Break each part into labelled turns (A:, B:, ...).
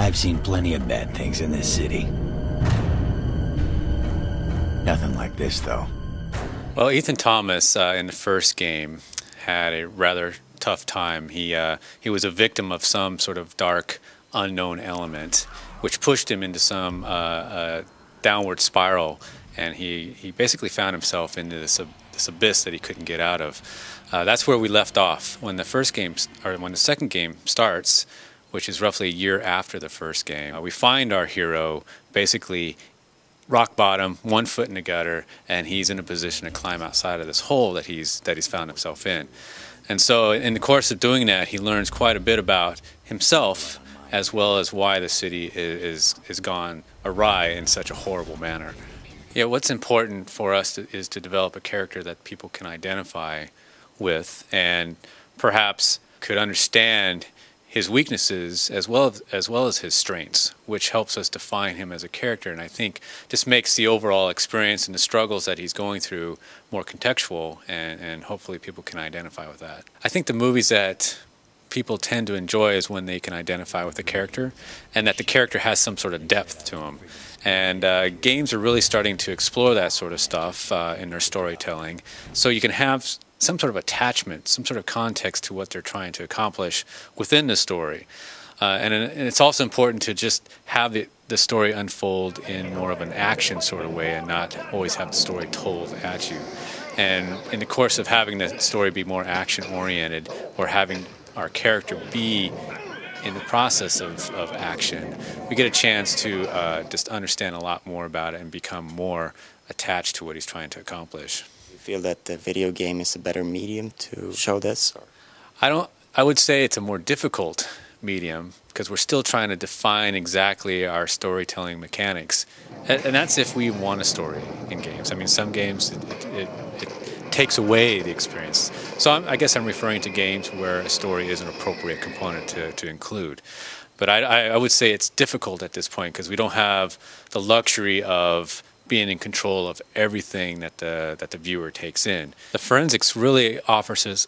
A: I've seen plenty of bad things in this city. Nothing like this, though.
B: Well, Ethan Thomas in the first game had a rather tough time. He was a victim of some sort of dark, unknown element, which pushed him into some downward spiral, and he basically found himself into this abyss that he couldn't get out of. That's where we left off when the second game starts, which is roughly a year after the first game. We find our hero basically rock bottom, 1 foot in the gutter, and he's in a position to climb outside of this hole that he's found himself in. And so in the course of doing that, he learns quite a bit about himself, as well as why the city is gone awry in such a horrible manner. Yeah, what's important for us is to develop a character that people can identify with and perhaps could understand his weaknesses as well as his strengths, which helps us define him as a character. And I think just makes the overall experience and the struggles that he's going through more contextual, and hopefully people can identify with that. I think the movies that people tend to enjoy is when they can identify with the character and that the character has some sort of depth to him. And games are really starting to explore that sort of stuff in their storytelling. So you can have some sort of attachment, some sort of context to what they're trying to accomplish within the story. And it's also important to just have the story unfold in more of an action sort of way and not always have the story told at you. And in the course of having the story be more action-oriented or having our character be in the process of action, we get a chance to just understand a lot more about it and become more attached to what he's trying to accomplish.
C: Do you feel that the video game is a better medium to show this? Or?
B: I would say it's a more difficult medium because we're still trying to define exactly our storytelling mechanics. And that's if we want a story in games. I mean, some games, it takes away the experience. So I guess I'm referring to games where a story is an appropriate component to include. But I would say it's difficult at this point because we don't have the luxury of being in control of everything that the viewer takes in. The forensics really offers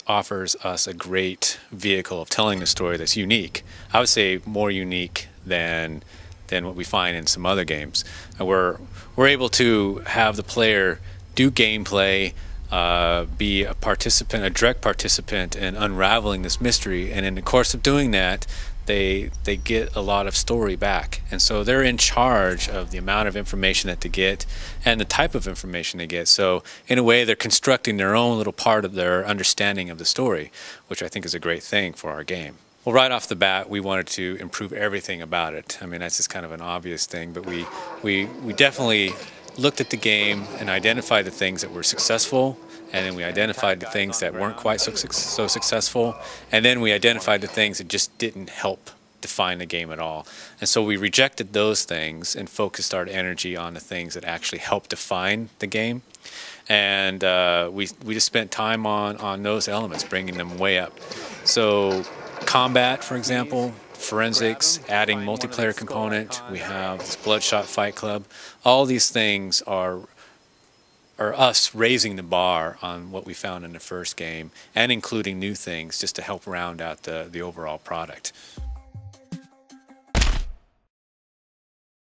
B: us a great vehicle of telling the story that's unique. I would say more unique than what we find in some other games. And we're able to have the player do gameplay, be a participant, a direct participant in unraveling this mystery, and in the course of doing that, they get a lot of story back. And so they're in charge of the amount of information that they get and the type of information they get. So in a way, they're constructing their own little part of their understanding of the story, which I think is a great thing for our game. Well, right off the bat, we wanted to improve everything about it. I mean, that's just kind of an obvious thing, but we definitely looked at the game and identified the things that were successful, and then we identified the things that weren't quite so successful, and then we identified the things that just didn't help define the game at all. And so we rejected those things and focused our energy on the things that actually help define the game. And we just spent time on those elements, bringing them way up. So combat, for example, forensics, adding multiplayer component, we have this Bloodshot Fight Club. All these things are us raising the bar on what we found in the first game and including new things just to help round out the overall product.